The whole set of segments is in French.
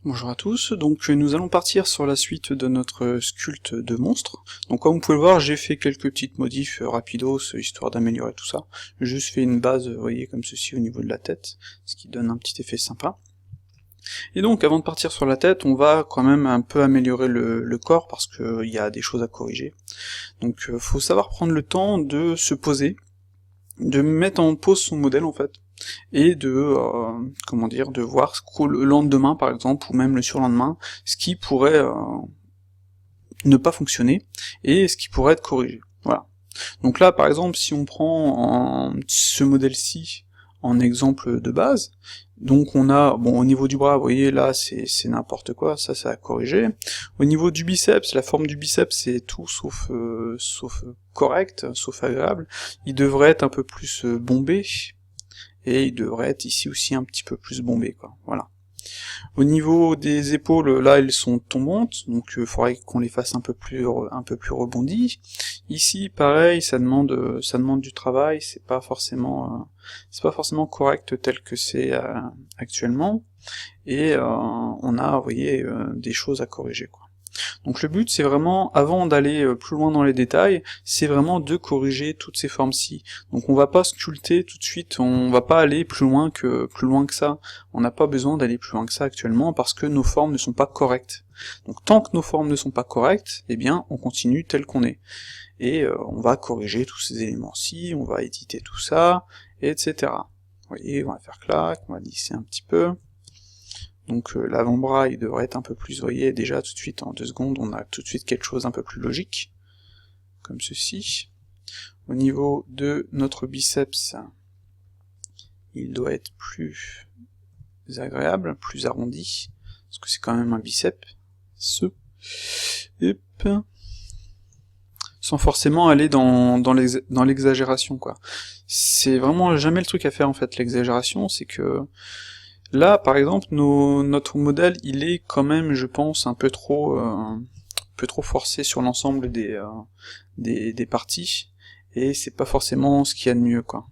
Bonjour à tous, donc nous allons partir sur la suite de notre sculpte de monstre. Donc comme vous pouvez le voir, j'ai fait quelques petites modifs rapidos, histoire d'améliorer tout ça. J'ai juste fait une base, vous voyez, comme ceci au niveau de la tête, ce qui donne un petit effet sympa. Et donc avant de partir sur la tête, on va quand même un peu améliorer le corps, parce qu'il y a des choses à corriger. Donc faut savoir prendre le temps de se poser, de mettre en pause son modèle en fait, et de comment dire, de voir le lendemain par exemple, ou même le surlendemain, ce qui pourrait ne pas fonctionner, et ce qui pourrait être corrigé. Voilà. Donc là par exemple, si on prend ce modèle-ci en exemple de base, donc on a, bon, au niveau du bras, vous voyez là c'est n'importe quoi, ça à corriger. Au niveau du biceps, la forme du biceps c'est tout sauf correct, sauf agréable. Il devrait être un peu plus bombé, et il devrait être ici aussi un petit peu plus bombé, quoi, voilà. Au niveau des épaules, là elles sont tombantes, donc il faudrait qu'on les fasse un peu plus rebondies. Ici, pareil, ça demande du travail, c'est pas forcément correct tel que c'est actuellement, et on a, vous voyez, des choses à corriger, quoi. Donc le but c'est vraiment, avant d'aller plus loin dans les détails, c'est vraiment de corriger toutes ces formes-ci. Donc on va pas sculpter tout de suite, on va pas aller plus loin que ça, on n'a pas besoin d'aller plus loin que ça actuellement, parce que nos formes ne sont pas correctes. Donc tant que nos formes ne sont pas correctes, eh bien on continue tel qu'on est. Et on va corriger tous ces éléments-ci, on va éditer tout ça, etc. Vous voyez, on va faire clac, on va lisser un petit peu. Donc l'avant-bras il devrait être un peu plus, vous voyez, déjà tout de suite en 2 secondes on a tout de suite quelque chose un peu plus logique, comme ceci. Au niveau de notre biceps, il doit être plus agréable, plus arrondi, parce que c'est quand même un biceps, sans forcément aller dans l'exagération, quoi. C'est vraiment jamais le truc à faire en fait, l'exagération, c'est que là, par exemple, notre modèle, il est quand même, je pense, un peu trop forcé sur l'ensemble des parties, et c'est pas forcément ce qu'il y a de mieux, quoi.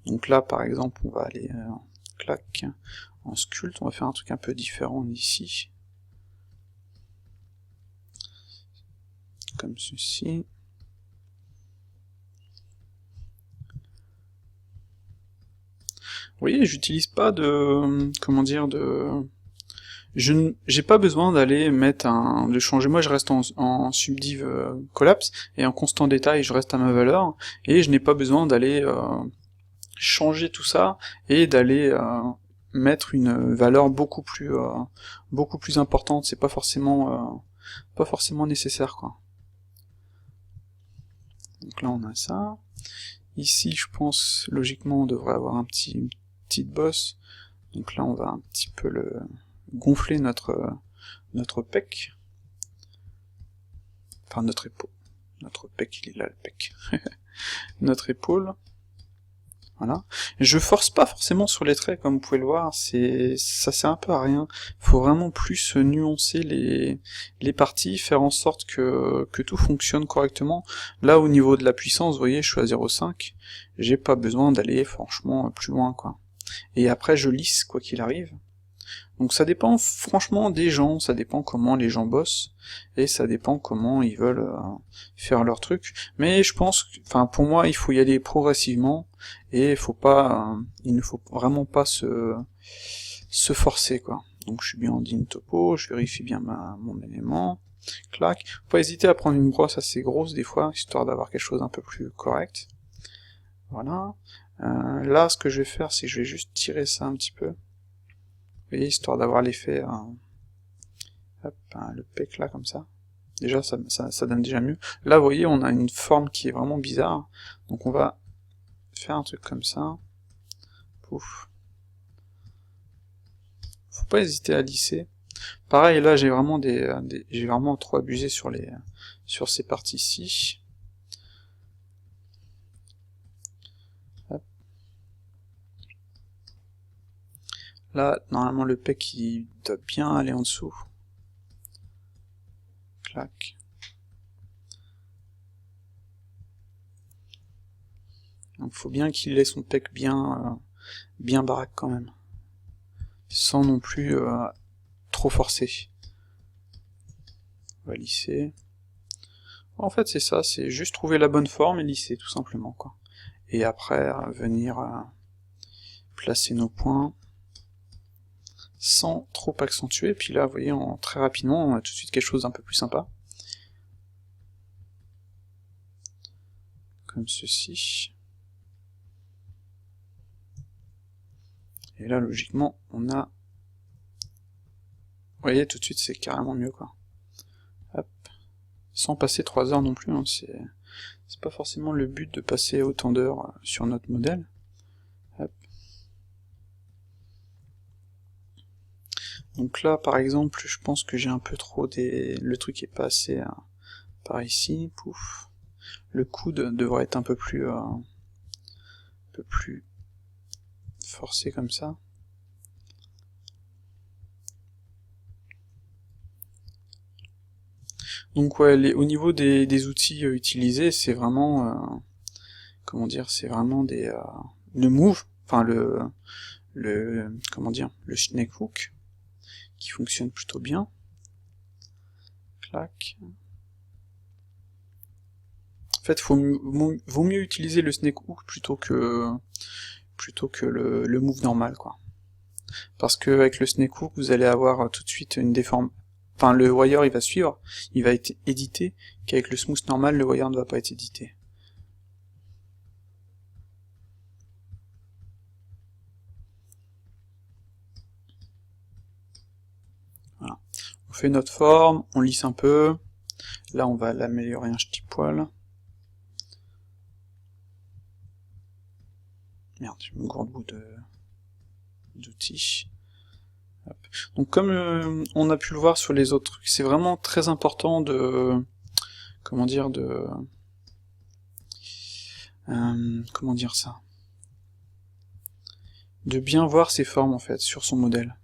Donc là, par exemple, on va aller, clac, en sculpte, on va faire un truc un peu différent ici, comme ceci. Vous voyez, j'utilise pas de, comment dire, j'ai pas besoin d'aller mettre de changer, moi je reste en subdiv collapse, et en constant détail je reste à ma valeur, et je n'ai pas besoin d'aller changer tout ça, et d'aller mettre une valeur beaucoup plus importante, c'est pas forcément nécessaire, quoi. Donc là on a ça, ici je pense, logiquement on devrait avoir une petite bosse, donc là on va un petit peu gonfler notre pec, enfin notre épaule, notre pec il est là le pec, notre épaule, voilà. Je force pas forcément sur les traits comme vous pouvez le voir, ça sert un peu à rien, faut vraiment plus nuancer les parties, faire en sorte que tout fonctionne correctement. Là au niveau de la puissance, vous voyez, je suis à 0,5, j'ai pas besoin d'aller franchement plus loin, quoi. Et après je lisse quoi qu'il arrive. Donc ça dépend franchement des gens, ça dépend comment les gens bossent, et ça dépend comment ils veulent faire leur truc, mais je pense, enfin pour moi il faut y aller progressivement, et il ne faut vraiment pas se forcer, quoi. Donc je suis bien en digne topo, je vérifie bien mon élément, clac, faut pas hésiter à prendre une brosse assez grosse des fois, histoire d'avoir quelque chose un peu plus correct, voilà. Là ce que je vais faire c'est que je vais juste tirer ça un petit peu, vous voyez, histoire d'avoir l'effet, hop, le pec là, comme ça. Déjà, ça donne déjà mieux. Là, vous voyez, on a une forme qui est vraiment bizarre, donc on va faire un truc comme ça. Pouf. Faut pas hésiter à lisser. Pareil, là, j'ai vraiment j'ai vraiment trop abusé sur ces parties-ci. Là, normalement, le pec, il doit bien aller en dessous. Clac. Donc faut bien qu'il ait son pec bien baraque quand même. Sans non plus trop forcé. On va lisser. En fait c'est ça, c'est juste trouver la bonne forme et lisser tout simplement quoi. Et après venir placer nos points sans trop accentuer, puis là vous voyez très rapidement on a tout de suite quelque chose d'un peu plus sympa. Comme ceci. Et là logiquement on a... Vous voyez tout de suite c'est carrément mieux quoi. Hop. Sans passer 3 heures non plus, hein, c'est pas forcément le but de passer autant d'heures sur notre modèle. Hop. Donc là par exemple je pense que j'ai un peu trop le truc est pas assez par ici, pouf. Le coude devrait être un peu plus forcé comme ça. Donc ouais, au niveau des outils utilisés, c'est vraiment comment dire, c'est vraiment le move, enfin comment dire, le snake hook qui fonctionne plutôt bien. Clac. En fait, vaut mieux utiliser le snake hook plutôt que le move normal, quoi. Parce que avec le snake hook, vous allez avoir tout de suite une déforme. Enfin, le wire il va suivre, il va être édité, qu'avec le smooth normal, le wire ne va pas être édité. Voilà. On fait notre forme, on lisse un peu. Là, on va l'améliorer un petit poil. Merde, je me gourde bout d'outils. Donc comme on a pu le voir sur les autres trucs, c'est vraiment très important de... Comment dire, comment dire ça, de bien voir ses formes en fait sur son modèle.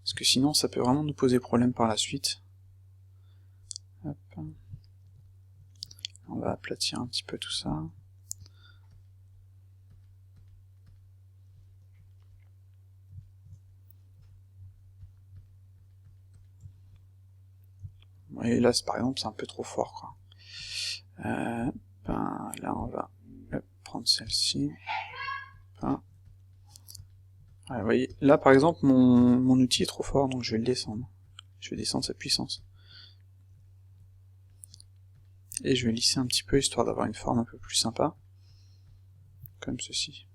Parce que sinon ça peut vraiment nous poser problème par la suite. Hop. On va aplatir un petit peu tout ça. Et là, par exemple, c'est un peu trop fort, quoi. Là, on va prendre celle-ci. Ouais, vous voyez, là, par exemple, mon outil est trop fort, donc je vais le descendre. Je vais descendre sa puissance. Et je vais lisser un petit peu, histoire d'avoir une forme un peu plus sympa. Comme ceci.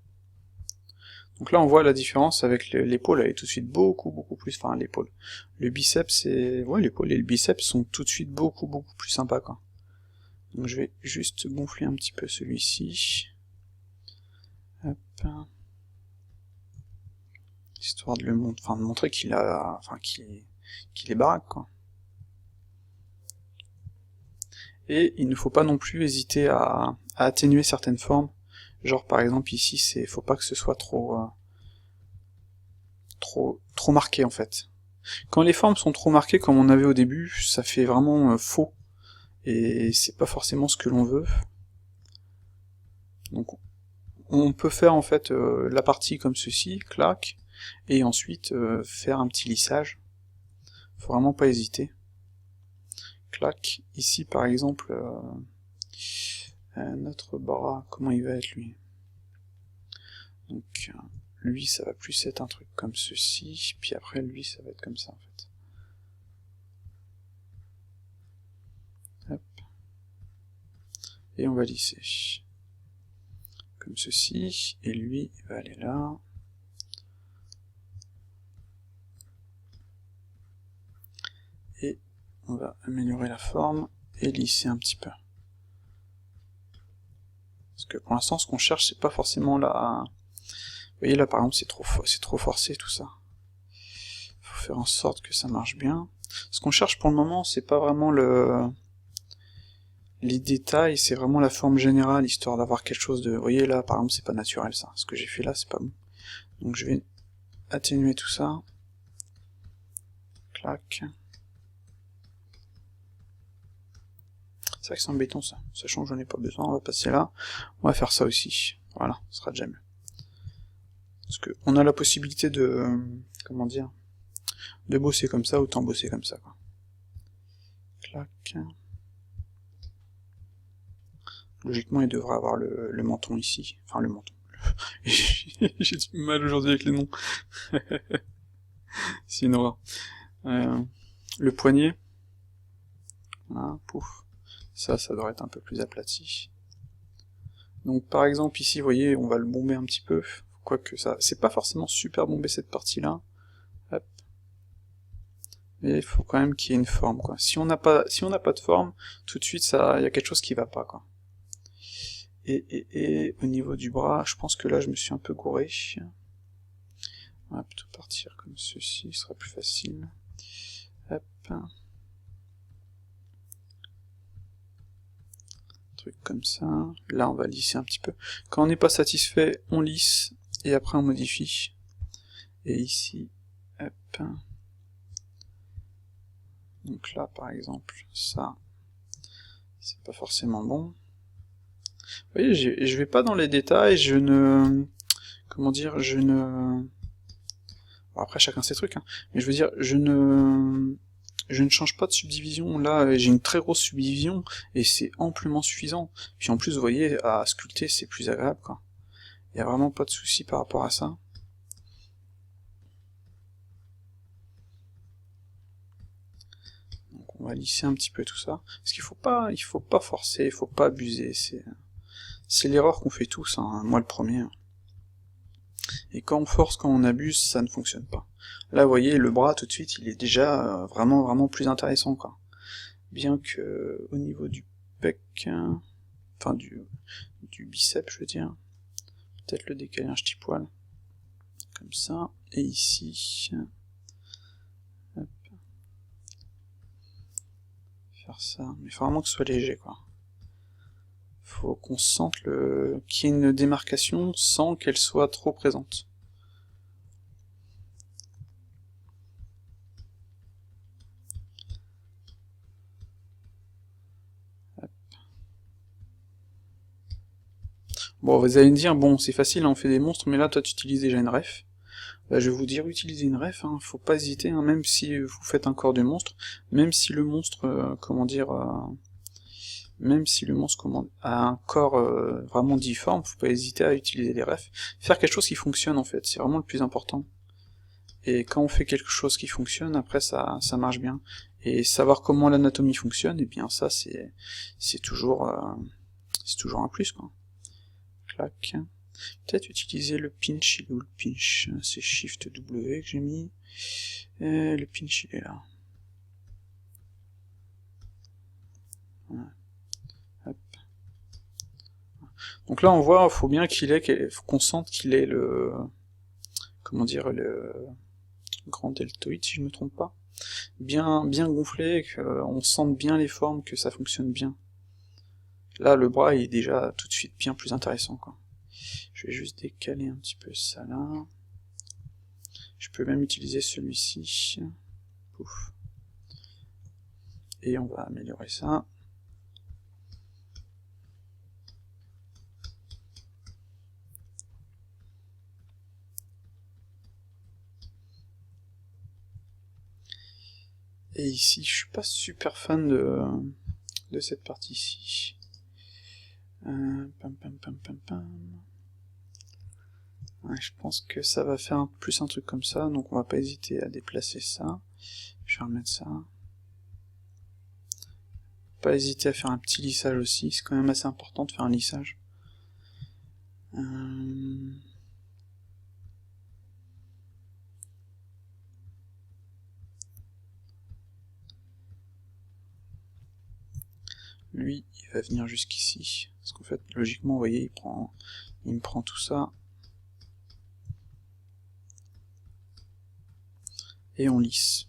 Donc là, on voit la différence avec l'épaule, elle est tout de suite beaucoup plus... Enfin, l'épaule. Le biceps, ouais, l'épaule et le biceps sont tout de suite beaucoup plus sympas, quoi. Donc je vais juste gonfler un petit peu celui-ci. Hop. Histoire de de montrer qu'il est baraque, quoi. Et il ne faut pas non plus hésiter à atténuer certaines formes. Genre par exemple ici, faut pas que ce soit trop marqué en fait. Quand les formes sont trop marquées comme on avait au début, ça fait vraiment faux. Et c'est pas forcément ce que l'on veut. Donc on peut faire en fait la partie comme ceci, clac, et ensuite faire un petit lissage. Faut vraiment pas hésiter. Clac, ici par exemple, notre bras, comment il va être lui? Donc lui ça va plus être un truc comme ceci, puis après lui ça va être comme ça en fait. Hop. Et on va lisser. Comme ceci, et lui il va aller là. Et on va améliorer la forme et lisser un petit peu. Parce que pour l'instant ce qu'on cherche c'est pas forcément la... Vous voyez là par exemple c'est trop forcé tout ça. Faut faire en sorte que ça marche bien. Ce qu'on cherche pour le moment c'est pas vraiment les détails, c'est vraiment la forme générale, histoire d'avoir quelque chose de... Vous voyez là par exemple c'est pas naturel ça, ce que j'ai fait là c'est pas bon. Donc je vais atténuer tout ça. Clac. C'est vrai que c'est embêtant ça, sachant que j'en ai pas besoin, on va passer là. On va faire ça aussi, voilà, ce sera déjà mieux. Parce que on a la possibilité de... comment dire, de bosser comme ça, autant bosser comme ça, quoi. Clac. Logiquement, il devrait avoir le menton ici. Enfin, le menton. J'ai du mal aujourd'hui avec les noms. C'est une horreur. Le poignet. Voilà, pouf. Ça devrait être un peu plus aplati. Donc par exemple ici, vous voyez, on va le bomber un petit peu. Quoique ça, c'est pas forcément super bombé cette partie-là. Hop. Mais il faut quand même qu'il y ait une forme, quoi. Si on n'a pas de forme, tout de suite, il y a quelque chose qui va pas, quoi. Et au niveau du bras, je pense que là, je me suis un peu gouré. On va plutôt partir comme ceci, ce sera plus facile. Hop. Truc comme ça. Là, on va lisser un petit peu. Quand on n'est pas satisfait, on lisse, et après on modifie. Et ici, hop. Donc là, par exemple, ça, c'est pas forcément bon. Vous voyez, je vais pas dans les détails, je ne... Comment dire, je ne... Bon, après, chacun ses trucs, hein. Mais je veux dire, je ne change pas de subdivision. Là, j'ai une très grosse subdivision, et c'est amplement suffisant. Puis en plus, vous voyez, à sculpter, c'est plus agréable, quoi. Il y a vraiment pas de souci par rapport à ça. Donc on va lisser un petit peu tout ça. Parce qu'il faut pas forcer, il faut pas abuser. C'est l'erreur qu'on fait tous, hein, moi le premier. Et quand on force, quand on abuse, ça ne fonctionne pas. Là, vous voyez, le bras, tout de suite, il est déjà vraiment plus intéressant, quoi. Bien que, au niveau du pec, enfin du biceps, je veux dire, peut-être le décaler un petit poil, comme ça, et ici, hop, faire ça, mais il faut vraiment que ce soit léger, quoi. Faut qu'on sente qu'il y ait une démarcation sans qu'elle soit trop présente. Hop. Bon, vous allez me dire, bon, c'est facile, on fait des monstres, mais là, toi, tu utilises déjà une ref. Bah, je vais vous dire, utilisez une ref, hein, faut pas hésiter, hein, même si vous faites un corps de monstre, même si le monstre, comment dire, même si le monstre a un corps vraiment difforme, faut pas hésiter à utiliser des refs. Faire quelque chose qui fonctionne, en fait, c'est vraiment le plus important. Et quand on fait quelque chose qui fonctionne, après ça marche bien. Et savoir comment l'anatomie fonctionne, et bien ça c'est toujours un plus, quoi. Clac. Peut-être utiliser le pinch, il est où le pinch? C'est Shift W que j'ai mis. Et le pinch il est là. Voilà. Hop. Donc là on voit, faut bien faut qu'on sente qu'il ait le, comment dire, le grand deltoïde si je me trompe pas, bien gonflé, qu'on sente bien les formes, que ça fonctionne bien. Là le bras est déjà tout de suite bien plus intéressant, quoi. Je vais juste décaler un petit peu ça là. Je peux même utiliser celui-ci. Pouf. Et on va améliorer ça. Et ici, je suis pas super fan de cette partie-ci. Ouais, je pense que ça va faire plus un truc comme ça, donc on va pas hésiter à déplacer ça. Je vais remettre ça. Pas hésiter à faire un petit lissage aussi, c'est quand même assez important de faire un lissage. Lui, il va venir jusqu'ici, parce qu'en fait, logiquement, vous voyez, il me prend tout ça, et on lisse.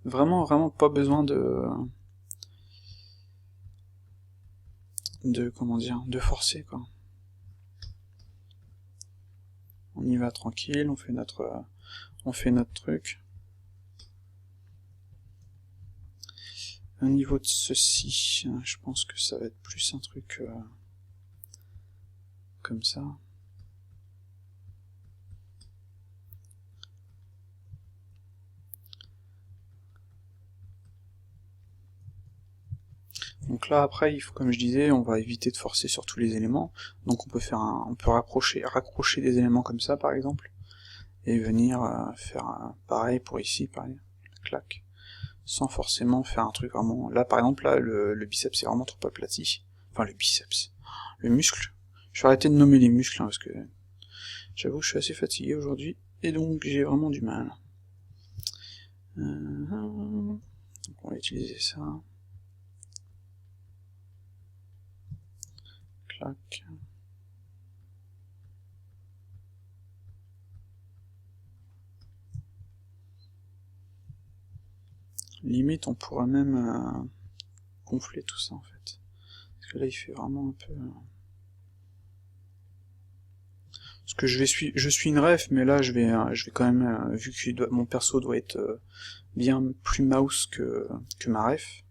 Vraiment pas besoin comment dire, de forcer, quoi. On y va tranquille, on fait notre truc. Au niveau de ceci, je pense que ça va être plus un truc comme ça. Donc là après, il faut, comme je disais, on va éviter de forcer sur tous les éléments. Donc on peut faire on peut raccrocher des éléments comme ça par exemple, et venir faire pareil pour ici, pareil, clac, sans forcément faire un truc vraiment... Là par exemple, là le biceps est vraiment trop aplati, enfin le biceps, le muscle, je vais arrêter de nommer les muscles, hein, parce que j'avoue que je suis assez fatigué aujourd'hui, et donc j'ai vraiment du mal. Donc on va utiliser ça. Clac. Limite, on pourrait même gonfler tout ça en fait. Parce que là, il fait vraiment un peu... Parce que je suis une ref, mais là, je vais quand même, vu que mon perso doit être bien plus mouse que ma ref,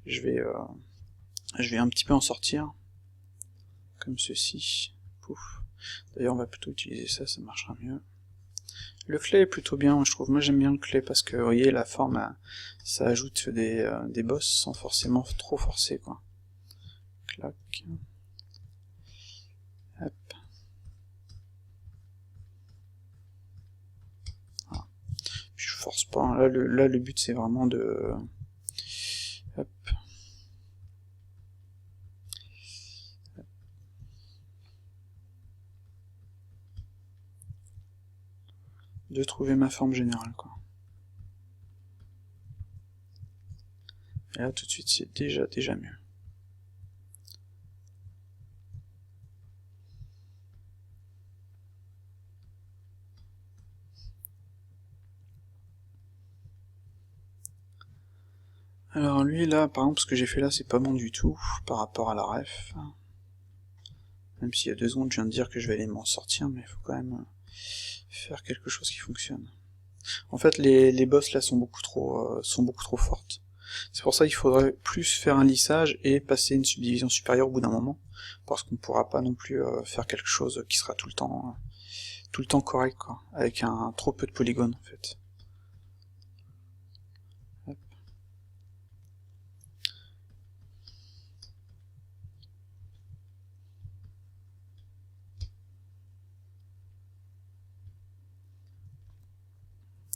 je vais un petit peu en sortir, comme ceci. Pouf. D'ailleurs, on va plutôt utiliser ça, ça marchera mieux. Le clay est plutôt bien, je trouve. Moi, j'aime bien le clay parce que, vous voyez, la forme, ça ajoute des bosses sans forcément trop forcer, quoi. Clac. Hop. Voilà. Je force pas, hein. Là, le but, c'est vraiment de... Hop. De trouver ma forme générale, quoi. Et là, tout de suite, c'est déjà mieux. Alors lui, là, par exemple, ce que j'ai fait là, c'est pas bon du tout, par rapport à la ref. Même s'il y a 2 secondes, je viens de dire que je vais aller m'en sortir, mais il faut quand même faire quelque chose qui fonctionne. En fait, les boss là sont beaucoup trop fortes. C'est pour ça qu'il faudrait plus faire un lissage et passer une subdivision supérieure au bout d'un moment, parce qu'on pourra pas non plus faire quelque chose qui sera tout le temps correct, quoi, avec trop peu de polygones en fait. Hop.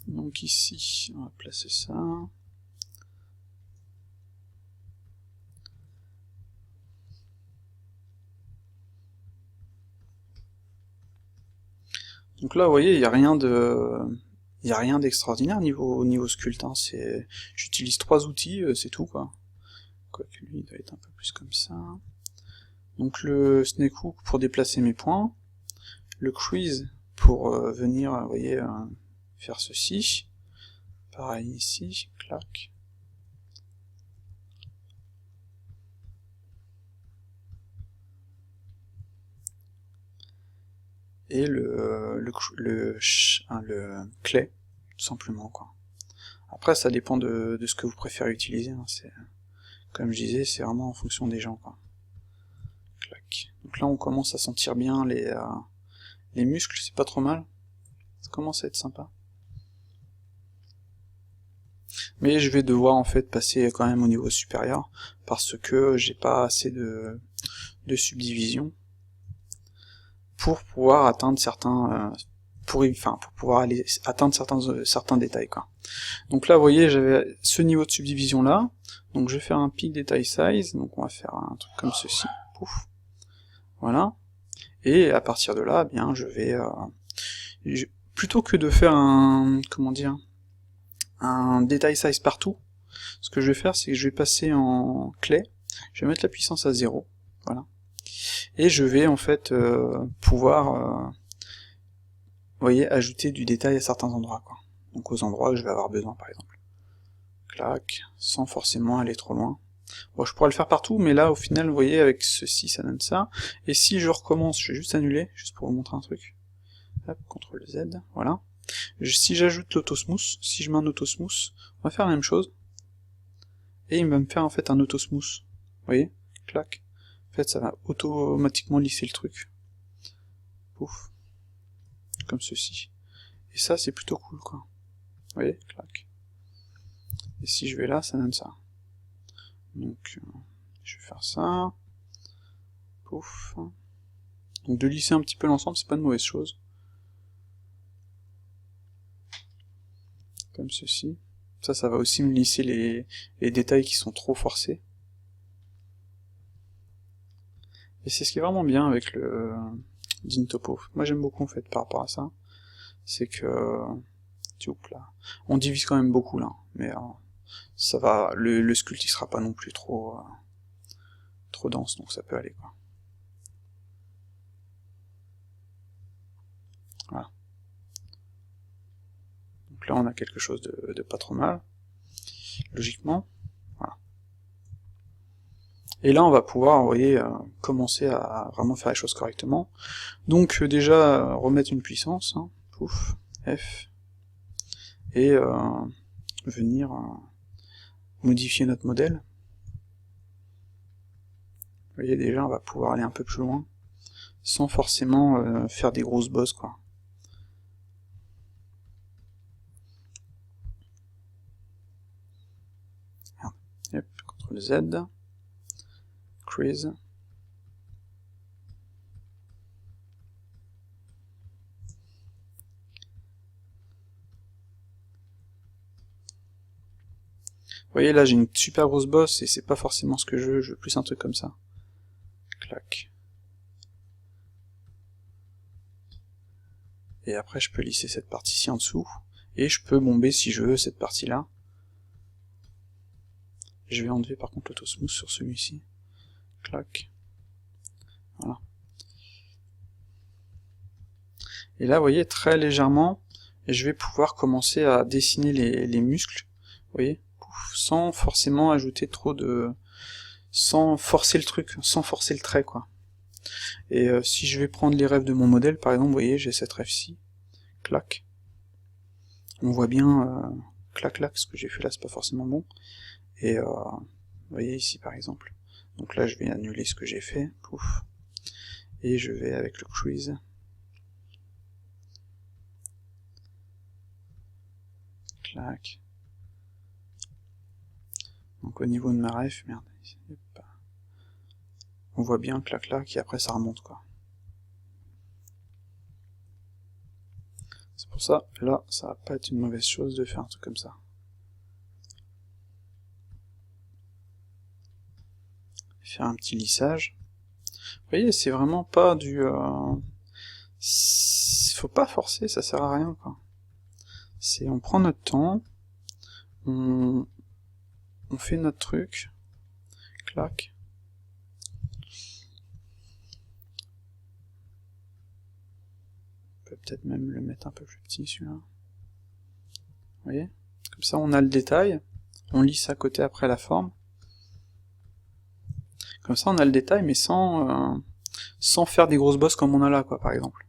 Donc ici, on va placer ça. Donc là, vous voyez, il n'y a rien d'extraordinaire niveau sculpte, hein. J'utilise 3 outils, c'est tout, quoi. Quoique lui, il doit être un peu plus comme ça. Donc le snake hook pour déplacer mes points, le crease pour venir, vous voyez, faire ceci. Pareil ici, clac. Et le clay, tout simplement, quoi. Après, ça dépend de ce que vous préférez utiliser, hein. Comme je disais, c'est vraiment en fonction des gens, quoi. Clac. Donc là, on commence à sentir bien les muscles, c'est pas trop mal. Ça commence à être sympa. Mais je vais devoir en fait passer quand même au niveau supérieur, parce que j'ai pas assez de subdivision pour pouvoir atteindre pour pouvoir aller atteindre certains détails, quoi. Donc là, vous voyez, j'avais ce niveau de subdivision là, donc je vais faire un pic détail size, donc on va faire un truc comme ceci, pouf, voilà, et à partir de là, eh bien, je vais, plutôt que de faire un détail size partout, ce que je vais faire, c'est que je vais passer en clé, je vais mettre la puissance à 0, voilà, et je vais en fait pouvoir, vous voyez, ajouter du détail à certains endroits, quoi. Donc aux endroits que je vais avoir besoin, par exemple. Clac, sans forcément aller trop loin. Bon, je pourrais le faire partout, mais là, au final, vous voyez, avec ceci, ça donne ça. Et si je recommence, je vais juste annuler, juste pour vous montrer un truc. Hop, CTRL Z, voilà. Si j'ajoute l'autosmooth, si je mets un autosmooth, on va faire la même chose. Et il va me faire en fait un autosmooth. Vous voyez, clac. En fait, ça va automatiquement lisser le truc. Pouf. Comme ceci. Et ça, c'est plutôt cool, quoi. Vous voyez, clac. Et si je vais là, ça donne ça. Donc, Je vais faire ça. Pouf. Donc de lisser un petit peu l'ensemble, c'est pas une mauvaise chose. Comme ceci. Ça va aussi me lisser les détails qui sont trop forcés. Et c'est ce qui est vraiment bien avec le DinTopo. Moi j'aime beaucoup en fait par rapport à ça. C'est que... là. On divise quand même beaucoup là, mais ça va, le sculpt il sera pas non plus trop dense, donc ça peut aller quoi. Voilà. Donc là on a quelque chose de pas trop mal, logiquement. Voilà. Et là on va pouvoir, vous voyez, commencer à vraiment faire les choses correctement. Donc déjà remettre une puissance, hein, pouf, F, et venir modifier notre modèle. Vous voyez, déjà on va pouvoir aller un peu plus loin, sans forcément faire des grosses bosses quoi. Yep, CTRL Z, Crease. Vous voyez là j'ai une super grosse bosse et c'est pas forcément ce que je veux plus un truc comme ça. Clac. Et après je peux lisser cette partie-ci en dessous, et je peux bomber si je veux cette partie-là. Je vais enlever par contre l'autosmooth sur celui-ci. Clac. Voilà. Et là vous voyez très légèrement, je vais pouvoir commencer à dessiner les muscles, vous voyez, sans forcément ajouter trop de... sans forcer le truc, sans forcer le trait quoi. Et si je vais prendre les rêves de mon modèle, par exemple, vous voyez, j'ai cette rêve-ci, clac. On voit bien, clac clac, ce que j'ai fait là, c'est pas forcément bon. Et vous voyez ici par exemple. Donc là je vais annuler ce que j'ai fait, pouf. Et je vais avec le crease. Clac. Donc au niveau de ma ref, merde, on voit bien clac clac et après ça remonte quoi. C'est pour ça, là, ça va pas être une mauvaise chose de faire un truc comme ça. Faire un petit lissage. Vous voyez, c'est vraiment pas du... faut pas forcer, ça sert à rien quoi. C'est on prend notre temps, on fait notre truc, clac. On peut peut-être même le mettre un peu plus petit celui-là. Vous voyez? Comme ça on a le détail, on lisse à côté après la forme. Comme ça on a le détail mais sans faire des grosses bosses comme on a là quoi par exemple.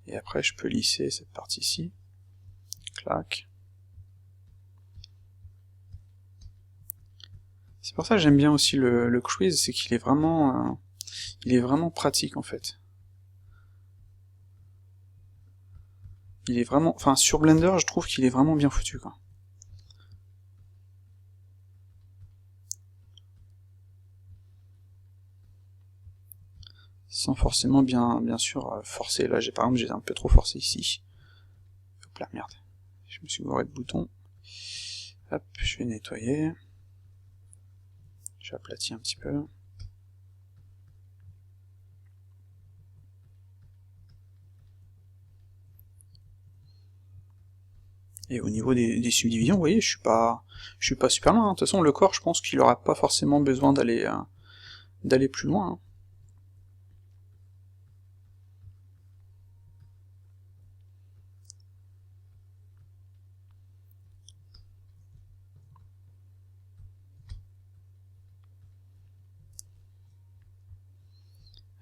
Et après je peux lisser cette partie-ci, clac. C'est pour ça que j'aime bien aussi le crease, c'est qu'il est vraiment pratique en fait. Il est vraiment, enfin sur Blender je trouve qu'il est vraiment bien foutu quoi. Sans forcément bien sûr forcer. Là par exemple j'ai un peu trop forcé ici. Hop là, merde. Je me suis gouré de bouton. Hop, je vais nettoyer. J'aplatis un petit peu. Et au niveau des subdivisions, vous voyez, je suis pas super loin. De toute façon, le corps, je pense qu'il aura pas forcément besoin d'aller plus loin. Hein.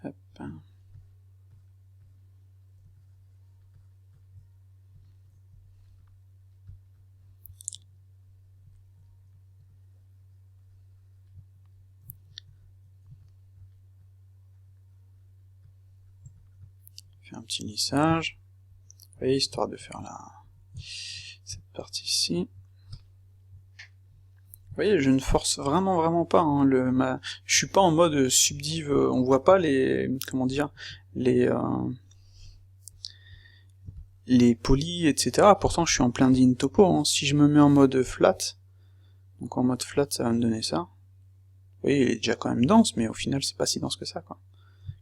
Hop. Faire un petit lissage. Vous voyez, histoire de faire cette partie ici. Vous voyez, je ne force vraiment pas, hein, je suis pas en mode subdiv, on voit pas les... comment dire... les polys, etc. Pourtant je suis en plein din topo, hein. Si je me mets en mode flat, donc en mode flat ça va me donner ça. Vous voyez, il est déjà quand même dense, mais au final c'est pas si dense que ça, quoi.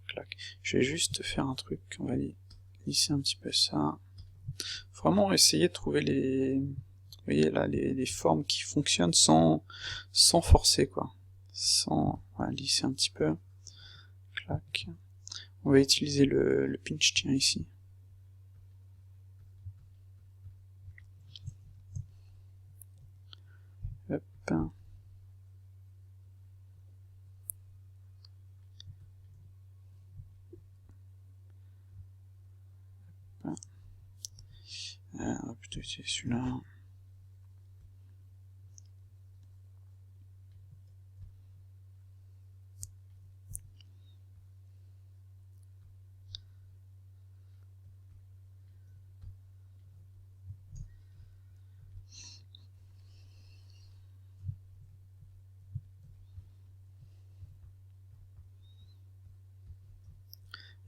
Clac. Je vais juste faire un truc, on va lisser un petit peu ça. Vraiment essayer de trouver les... Vous voyez là, les formes qui fonctionnent sans forcer, quoi. Sans... Voilà, lisser un petit peu. Clac. On va utiliser le pinch tiens ici. Hop. On va plutôt utiliser celui-là.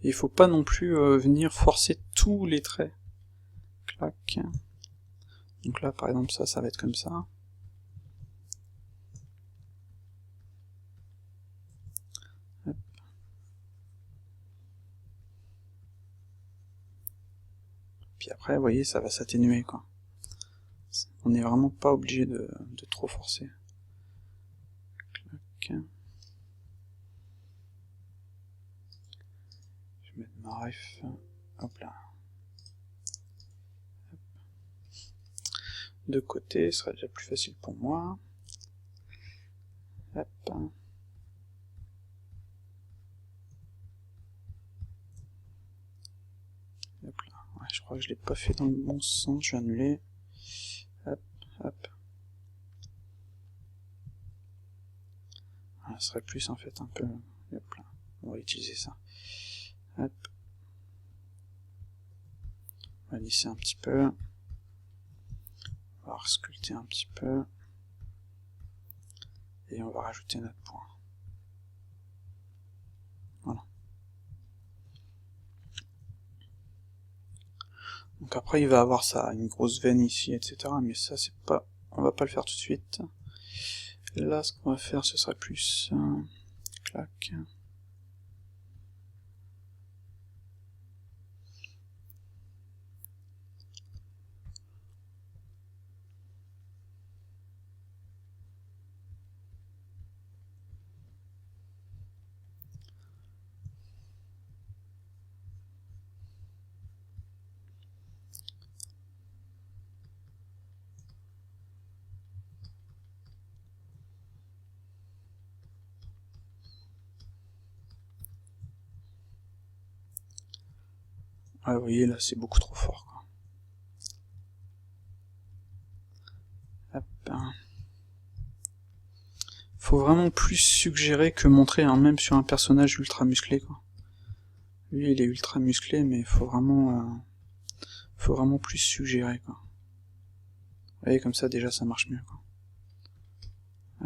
Et il faut pas non plus venir forcer tous les traits. Clac. Donc là par exemple ça va être comme ça. Hop. Puis après vous voyez ça va s'atténuer, quoi. On n'est vraiment pas obligé de trop forcer. Clac. Je vais mettre ma ref, hop là. Hop. De côté, ce sera déjà plus facile pour moi. Hop. Hop là. Ouais, je crois que je l'ai pas fait dans le bon sens, je vais annuler. Hop, hop. Ah, ce serait plus en fait un peu... Hop là. On va utiliser ça. Hop. On va lisser un petit peu. On va resculpter un petit peu. Et on va rajouter notre point. Voilà. Donc après il va avoir ça, une grosse veine ici, etc. Mais ça c'est pas... On va pas le faire tout de suite. Là ce qu'on va faire ce sera plus... clac. Ouais, vous voyez, là, c'est beaucoup trop fort, quoi. Hop. Faut vraiment plus suggérer que montrer, hein, même sur un personnage ultra musclé, quoi. Lui, il est ultra musclé, mais faut vraiment plus suggérer, quoi. Vous voyez, comme ça, déjà, ça marche mieux, quoi.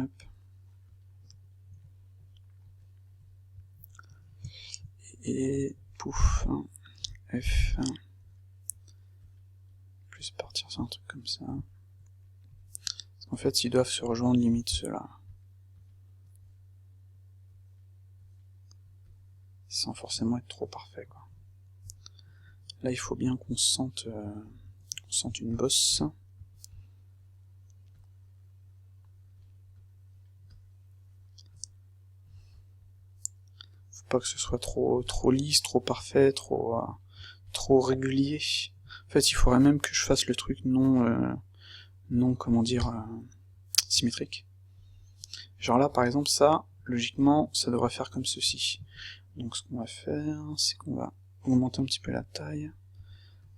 Hop. Et pouf, hein. F, hein. Plus partir sur un truc comme ça. Parce qu'en fait, ils doivent se rejoindre limite ceux-là. Sans forcément être trop parfait, quoi. Là, il faut bien qu'on sente une bosse. Faut pas que ce soit trop lisse, trop parfait, trop régulier. En fait, il faudrait même que je fasse le truc non comment dire, symétrique. Genre là, par exemple, ça, logiquement, ça devrait faire comme ceci. Donc ce qu'on va faire, c'est qu'on va augmenter un petit peu la taille,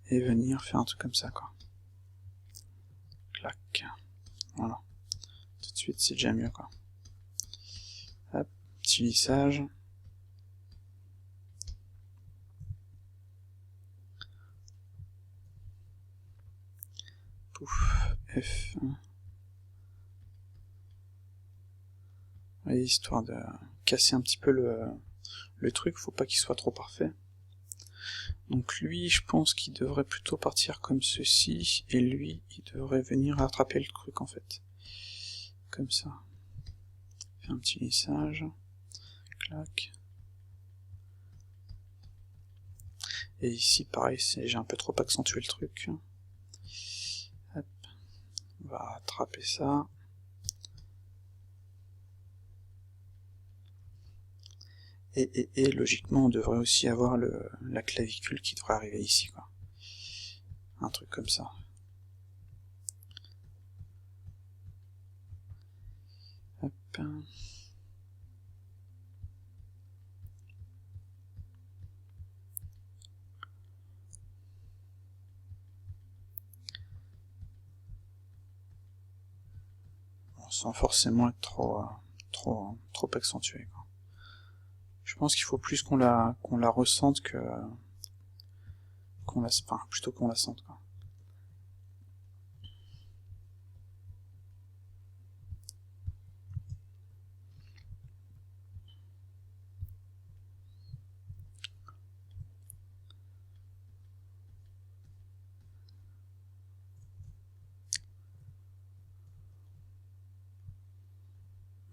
et venir faire un truc comme ça, quoi. Clac. Voilà. Tout de suite, c'est déjà mieux, quoi. Hop, petit lissage. Pouf. F. Et histoire de casser un petit peu le truc, faut pas qu'il soit trop parfait. Donc lui, je pense qu'il devrait plutôt partir comme ceci, et lui, il devrait venir rattraper le truc en fait. Comme ça. Fait un petit lissage. Clac. Et ici, pareil, j'ai un peu trop accentué le truc. Hop. On va rattraper ça. Et logiquement, on devrait aussi avoir la clavicule qui devrait arriver ici, quoi. Un truc comme ça. Hop. Bon, sans forcément être trop accentué, quoi. Je pense qu'il faut plus qu'on la ressente que plutôt qu'on la sente, quoi.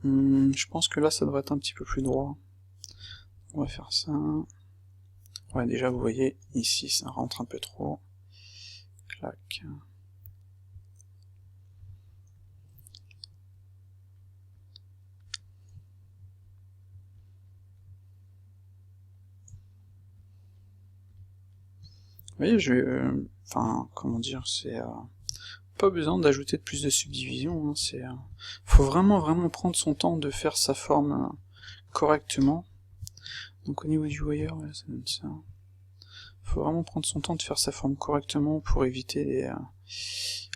Je pense que là ça devrait être un petit peu plus droit. On va faire ça. Ouais, déjà vous voyez, ici ça rentre un peu trop. Clac. Vous voyez, enfin, comment dire, c'est pas besoin d'ajouter de plus de subdivision, hein, faut vraiment prendre son temps de faire sa forme correctement. Donc au niveau du wire, ouais, ça donne ça. Faut vraiment prendre son temps de faire sa forme correctement pour éviter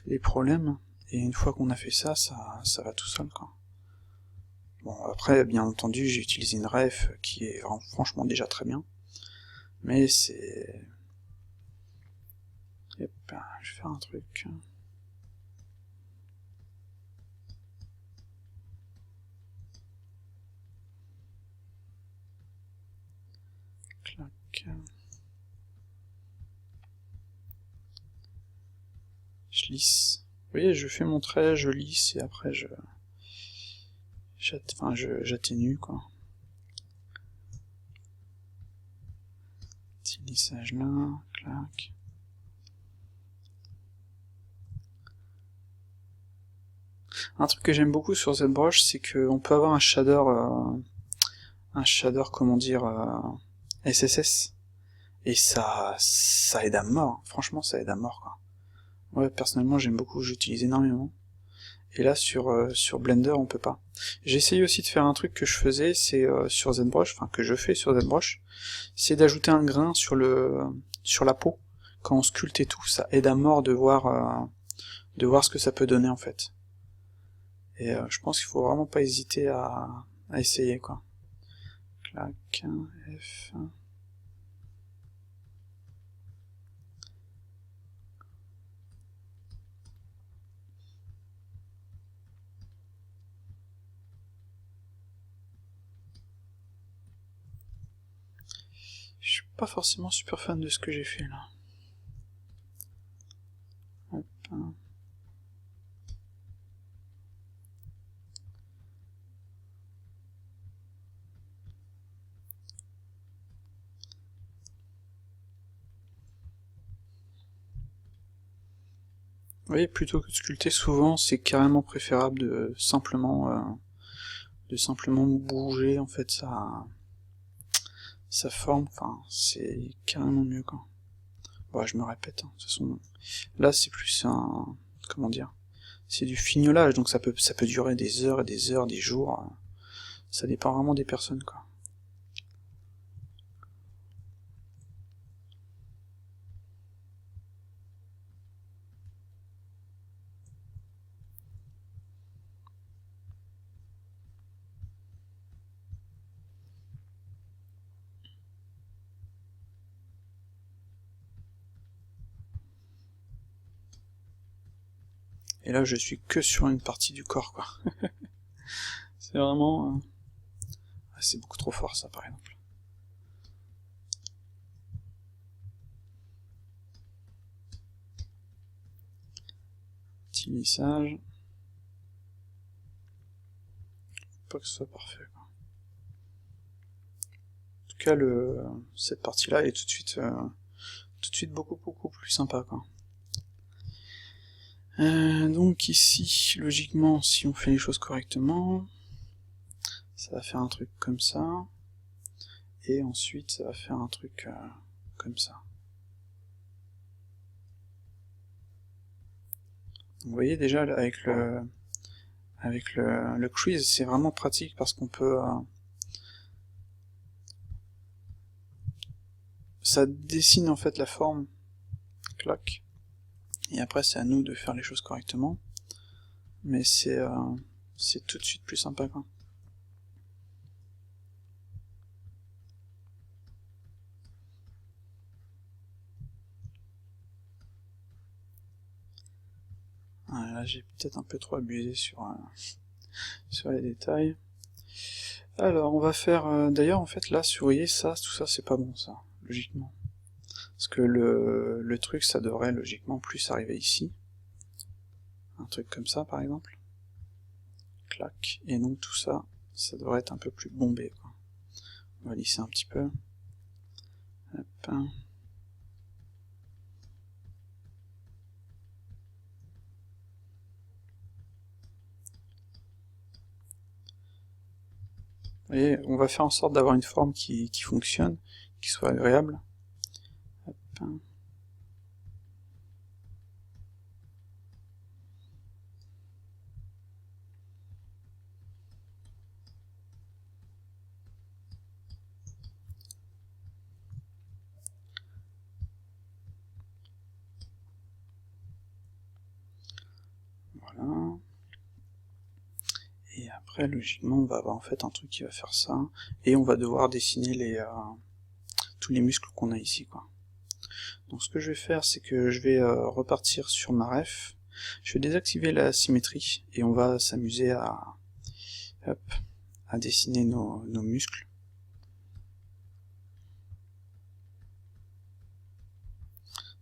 les problèmes. Et une fois qu'on a fait ça, ça va tout seul, quoi. Bon, après, bien entendu, j'ai utilisé une ref qui est franchement déjà très bien. Mais c'est... Yep, je vais faire un truc... Clac... Je lisse. Vous voyez, je fais mon trait, je lisse, et après j'atténue, quoi. Petit lissage là, clac. Un truc que j'aime beaucoup sur ZBrush, c'est qu'on peut avoir un shader, comment dire, SSS, et ça aide à mort, franchement ça aide à mort, quoi. Ouais, personnellement j'aime beaucoup, j'utilise énormément. Et là sur Blender on peut pas. J'ai essayé aussi de faire un truc que je faisais, c'est sur ZBrush, enfin que je fais sur ZBrush, c'est d'ajouter un grain sur la peau, quand on sculpte et tout, ça aide à mort de voir ce que ça peut donner en fait. Et je pense qu'il faut vraiment pas hésiter à essayer, quoi. Clac, F... Je suis pas forcément super fan de ce que j'ai fait là. Hop. Vous voyez, plutôt que de sculpter, souvent c'est carrément préférable de simplement bouger en fait sa forme, enfin c'est carrément mieux, quoi. Bon, je me répète, hein, de toute façon. Là c'est plus un... comment dire, c'est du fignolage, donc ça peut durer des heures et des heures, des jours, ça dépend vraiment des personnes, quoi. Et là je suis que sur une partie du corps, quoi. C'est vraiment... Ah, c'est beaucoup trop fort ça, par exemple. Petit lissage. Pas que ce soit parfait, quoi. En tout cas, cette partie-là est tout de suite beaucoup plus sympa, quoi. Donc ici, logiquement, si on fait les choses correctement, ça va faire un truc comme ça, et ensuite ça va faire un truc comme ça. Vous voyez déjà avec le crease, c'est vraiment pratique parce qu'on peut ça dessine en fait la forme, clac, et après c'est à nous de faire les choses correctement, mais c'est tout de suite plus sympa, quoi. Ouais, là j'ai peut-être un peu trop abusé sur les détails. Alors on va faire, d'ailleurs en fait là, vous voyez ça, tout ça c'est pas bon ça, logiquement. Parce que le truc ça devrait logiquement plus arriver ici. Un truc comme ça par exemple. Clac, et donc tout ça, ça devrait être un peu plus bombé, quoi. On va lisser un petit peu. Hop. Vous voyez, on va faire en sorte d'avoir une forme qui fonctionne, qui soit agréable. Hop. Voilà. Et après, logiquement, on va avoir en fait un truc qui va faire ça, et on va devoir dessiner tous les muscles qu'on a ici, quoi. Donc ce que je vais faire, c'est que je vais repartir sur ma ref, je vais désactiver la symétrie, et on va s'amuser à dessiner nos muscles.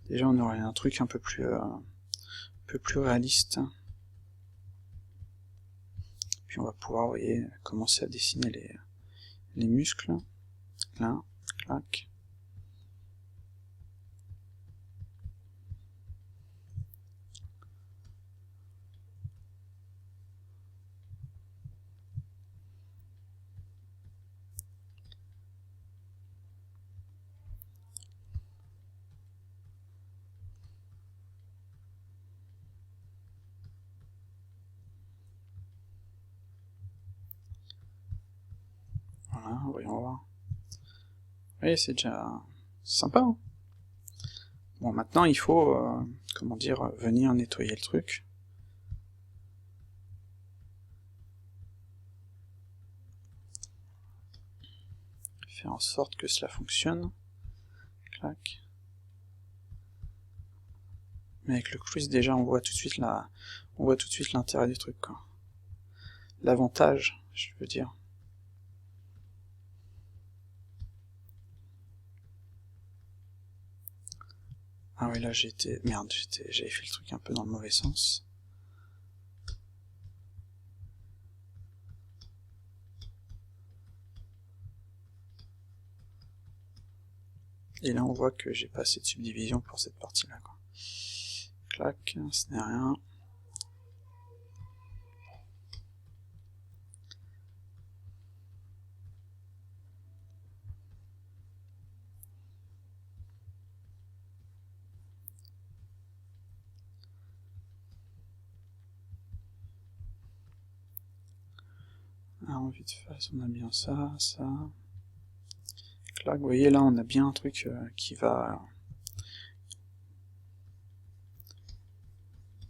Déjà on aurait un truc un peu plus réaliste. Puis on va pouvoir, vous voyez, commencer à dessiner les muscles. Là, clac. Voilà, voyons voir. Vous voyez, c'est déjà sympa, hein. Bon, maintenant il faut, comment dire, venir nettoyer le truc. Faire en sorte que cela fonctionne. Clac. Mais avec le crease, déjà, on voit tout de suite l'intérêt du truc, quoi. L'avantage, je veux dire. Ah oui, là merde, j'avais fait le truc un peu dans le mauvais sens. Et là on voit que j'ai pas assez de subdivision pour cette partie-là, quoi. Clac, ce n'est rien. Alors vite fait, on a bien ça, ça. Clac, vous voyez là on a bien un truc qui va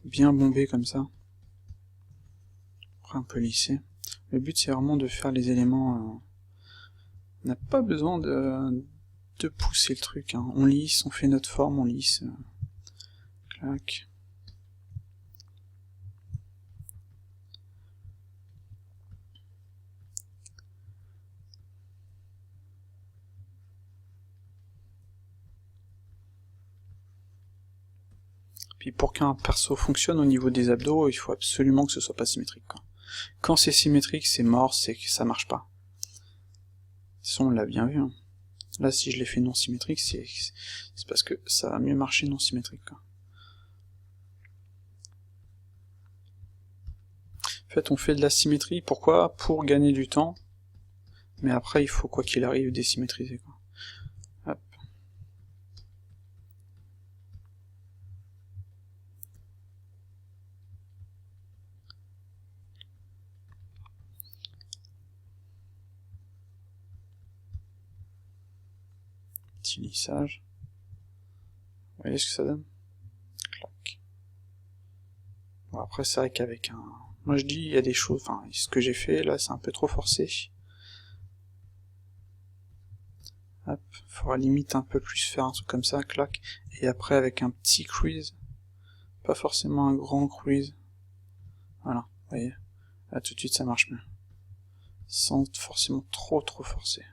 bien bomber comme ça. Après un peu lisser. Le but c'est vraiment de faire les éléments... on n'a pas besoin de pousser le truc, hein. On lisse, on fait notre forme, on lisse. Clac. Puis pour qu'un perso fonctionne au niveau des abdos, il faut absolument que ce soit pas symétrique, quoi. Quand c'est symétrique, c'est mort, c'est que ça marche pas. De toute façon, on l'a bien vu, hein. Là, si je l'ai fait non symétrique, c'est parce que ça va mieux marcher non symétrique, quoi. En fait, on fait de la symétrie, pourquoi? Pour gagner du temps, mais après, il faut quoi qu'il arrive désymétriser, quoi. Hop. Petit lissage. Vous voyez ce que ça donne? Clac. Bon, après, c'est vrai qu'avec un... Moi, je dis, il y a des choses... Enfin, ce que j'ai fait, là, c'est un peu trop forcé. Hop, faudra limite un peu plus faire un truc comme ça, clac. Et après, avec un petit crease. Pas forcément un grand crease. Voilà, vous voyez. Là, tout de suite, ça marche mieux. Sans forcément trop forcer.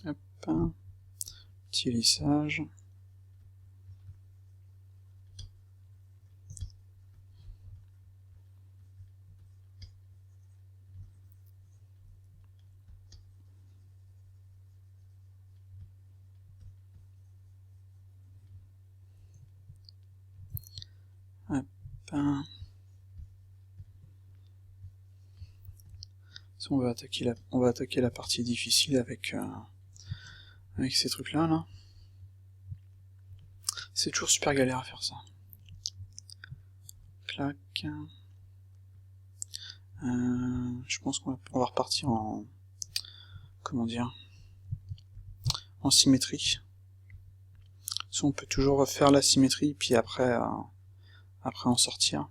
Hop, petit lissage. Hop. On va attaquer la partie difficile avec ces trucs-là, là. C'est toujours super galère à faire ça. Clac. Je pense qu'on va repartir en... Comment dire? En symétrie. On peut toujours refaire la symétrie, puis après en sortir.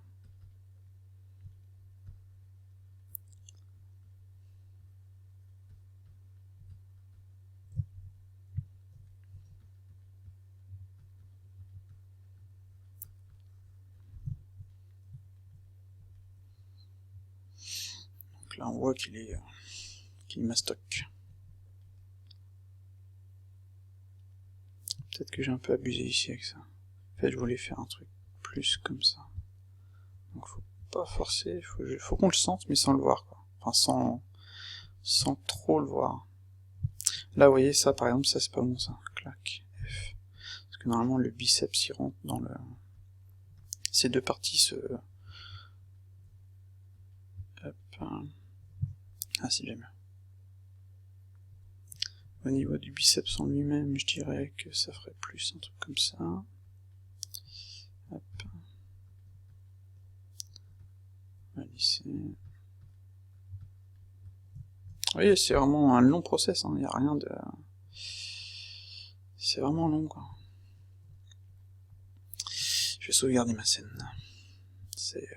Donc là on voit qu'il est mastoc. Peut-être que j'ai un peu abusé ici avec ça. En fait je voulais faire un truc plus comme ça. Donc faut pas forcer, faut qu'on le sente mais sans le voir, quoi. Enfin sans trop le voir. Là vous voyez ça par exemple, ça c'est pas bon ça. Clac. F. Parce que normalement le biceps il rentre dans le... Ces deux parties se... Hop. Ah c'est bien mieux. Au niveau du biceps en lui-même, je dirais que ça ferait plus un truc comme ça. Hop. On va lisser. Vous voyez, c'est vraiment un long process, hein, il n'y a rien de... C'est vraiment long, quoi. Je vais sauvegarder ma scène. C'est...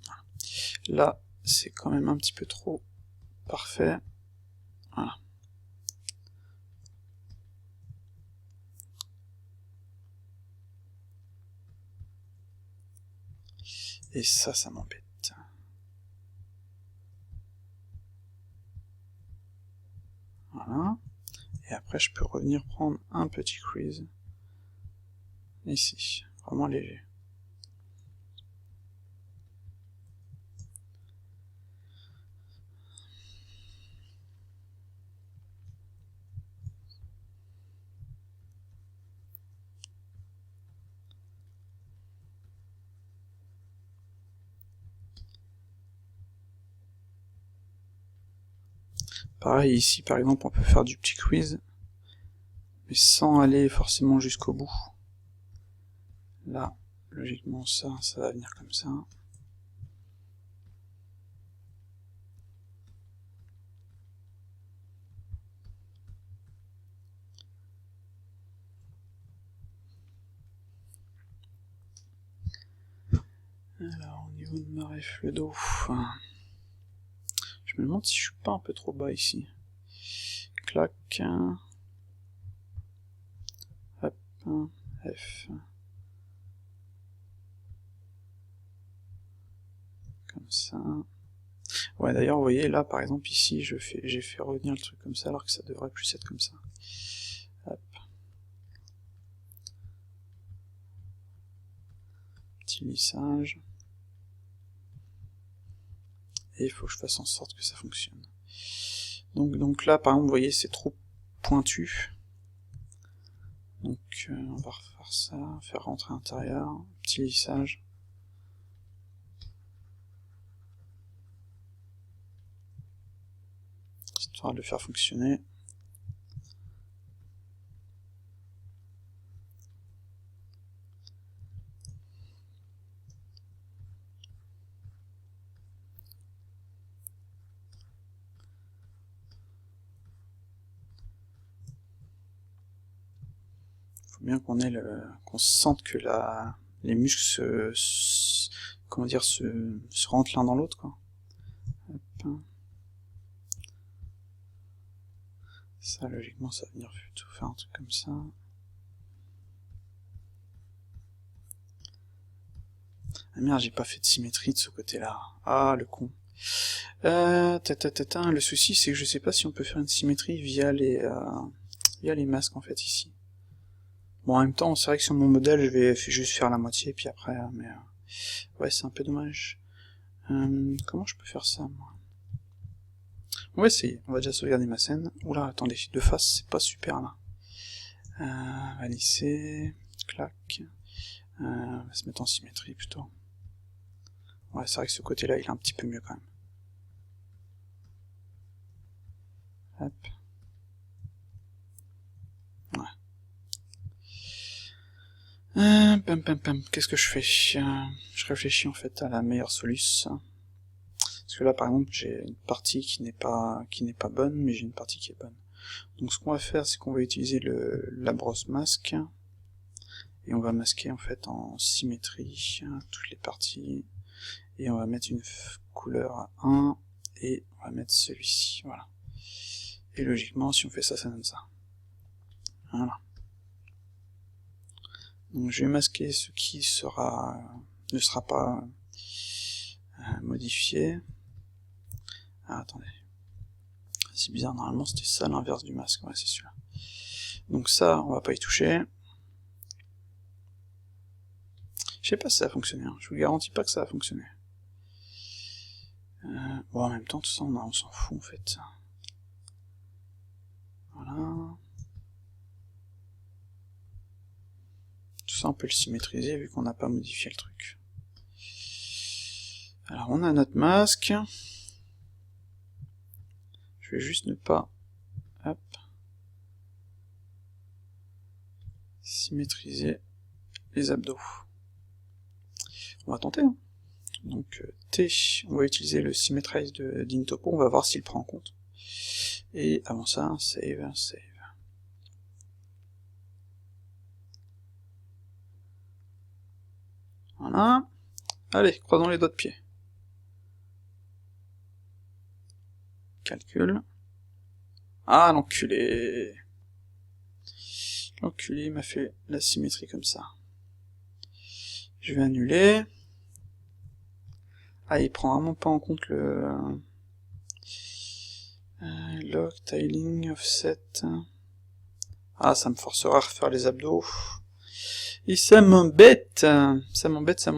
Voilà. Là, c'est quand même un petit peu trop parfait. Voilà. Et ça m'embête. Voilà. Et après, je peux revenir prendre un petit crease. Ici. Vraiment léger. Pareil, ici, par exemple, on peut faire du petit crease, mais sans aller forcément jusqu'au bout. Là, logiquement, ça va venir comme ça. Alors, au niveau de ma ref, le dos... Je me demande si je suis pas un peu trop bas ici. Clac. Hop. F. Comme ça. Ouais, d'ailleurs, vous voyez, là, par exemple, ici, j'ai fait revenir le truc comme ça, alors que ça devrait plus être comme ça. Hop. Petit lissage. Et il faut que je fasse en sorte que ça fonctionne. Donc là, par exemple, vous voyez, c'est trop pointu. Donc, on va refaire ça, faire rentrer à l'intérieur, petit lissage. Histoire de le faire fonctionner. Faut bien qu'on sente que les muscles comment dire, se rentrent l'un dans l'autre, quoi. Hop. Ça, logiquement, ça va venir plutôt faire un truc comme ça. Ah merde, j'ai pas fait de symétrie de ce côté-là. Ah, le con. Le souci, c'est que je sais pas si on peut faire une symétrie via les masques, en fait, ici. Bon, en même temps, c'est vrai que sur mon modèle, je vais juste faire la moitié, puis après, mais... ouais, c'est un peu dommage. Comment je peux faire ça, moi? On va essayer, on va déjà sauvegarder ma scène. Oula, attendez, de face, c'est pas super, là. On va lisser, clac. On va se mettre en symétrie, plutôt. Ouais, c'est vrai que ce côté-là, il est un petit peu mieux, quand même. Hop. Ouais. Qu'est-ce que je fais? Je réfléchis en fait à la meilleure solution. Parce que là par exemple j'ai une partie qui n'est pas bonne, mais j'ai une partie qui est bonne. Donc ce qu'on va faire, c'est qu'on va utiliser la brosse masque, et on va masquer en fait en symétrie toutes les parties, et on va mettre une couleur à 1, et on va mettre celui-ci, voilà. Et logiquement, si on fait ça, ça donne ça. Voilà. Donc je vais masquer ce qui ne sera pas modifié. Ah, attendez. C'est bizarre, normalement c'était ça l'inverse du masque, ouais c'est celui-là. Donc ça, on va pas y toucher. Je sais pas si ça va fonctionner, hein. Je vous garantis pas que ça va fonctionner. Bon, en même temps, tout ça, on s'en fout en fait. Voilà. Tout ça, on peut le symétriser vu qu'on n'a pas modifié le truc. Alors, on a notre masque. Je vais juste ne pas... Hop. Symétriser les abdos. On va tenter, hein. Donc T, on va utiliser le Symmetrize d'Intopo, on va voir s'il prend en compte. Et avant ça, save, save. Voilà. Allez, croisons les doigts de pied. Calcul. Ah, l'enculé. L'enculé m'a fait la symétrie comme ça. Je vais annuler. Ah, il prend vraiment pas en compte le... log, tiling, offset... Ah, ça me forcera à refaire les abdos. Et ça m'embête. Ça m'embête. Bon,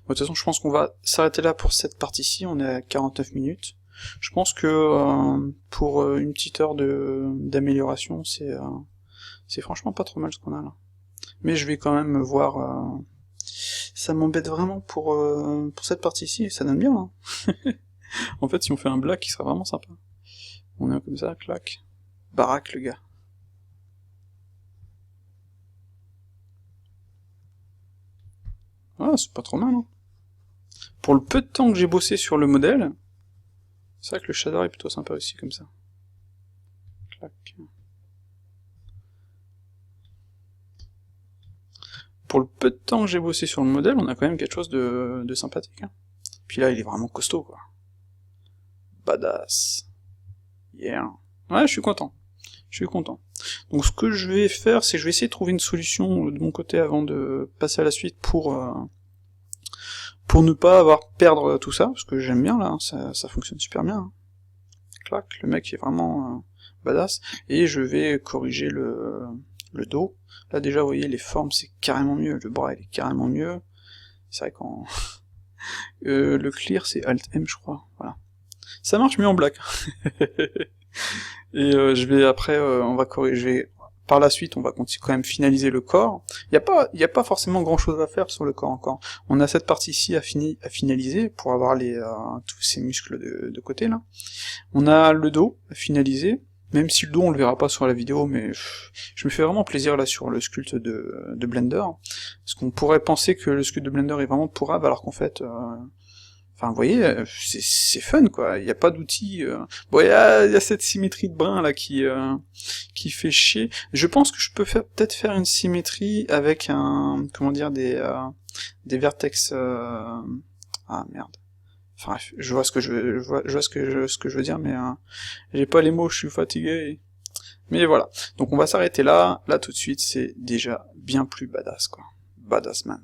de toute façon, je pense qu'on va s'arrêter là pour cette partie-ci, on est à 49 minutes. Je pense que pour une petite heure d'amélioration, c'est franchement pas trop mal ce qu'on a là. Mais je vais quand même voir... Ça m'embête vraiment pour cette partie-ci, ça donne bien, hein. En fait, si on fait un black, il sera vraiment sympa. On est comme ça, clac. Baraque, le gars. Ah, c'est pas trop mal, hein. Pour le peu de temps que j'ai bossé sur le modèle, c'est vrai que le shader est plutôt sympa aussi, comme ça. Clac. pour le peu de temps que j'ai bossé sur le modèle, on a quand même quelque chose de sympathique. Hein. Puis là, il est vraiment costaud, quoi. Badass. Yeah. Ouais, je suis content. Je suis content. Donc ce que je vais faire, c'est que je vais essayer de trouver une solution de mon côté avant de passer à la suite pour ne pas avoir perdre tout ça, parce que j'aime bien là, ça fonctionne super bien. Hein. Clac, le mec est vraiment badass, et je vais corriger le dos. Là déjà, vous voyez, les formes c'est carrément mieux, le bras il est carrément mieux. C'est vrai qu'en... le clear c'est Alt-M je crois, voilà. Ça marche mieux en black. Et je vais après, on va corriger, par la suite, on va quand même finaliser le corps. Il y a pas forcément grand chose à faire sur le corps encore. On a cette partie-ci à finaliser, pour avoir tous ces muscles de côté, là. On a le dos à finaliser, même si le dos on le verra pas sur la vidéo, mais je me fais vraiment plaisir là sur le sculpte de Blender, parce qu'on pourrait penser que le sculpte de Blender est vraiment pourrave, alors qu'en fait... Enfin, vous voyez, c'est fun, quoi. Il n'y a pas d'outils... Bon, il y a cette symétrie de brin, là, qui fait chier. Je pense que je peux peut-être faire une symétrie avec comment dire, des vertex... Ah, merde. Enfin, bref, je vois ce que je veux dire, mais j'ai pas les mots, je suis fatigué. Mais voilà. Donc on va s'arrêter là. Là, tout de suite, c'est déjà bien plus badass, quoi. Badass man.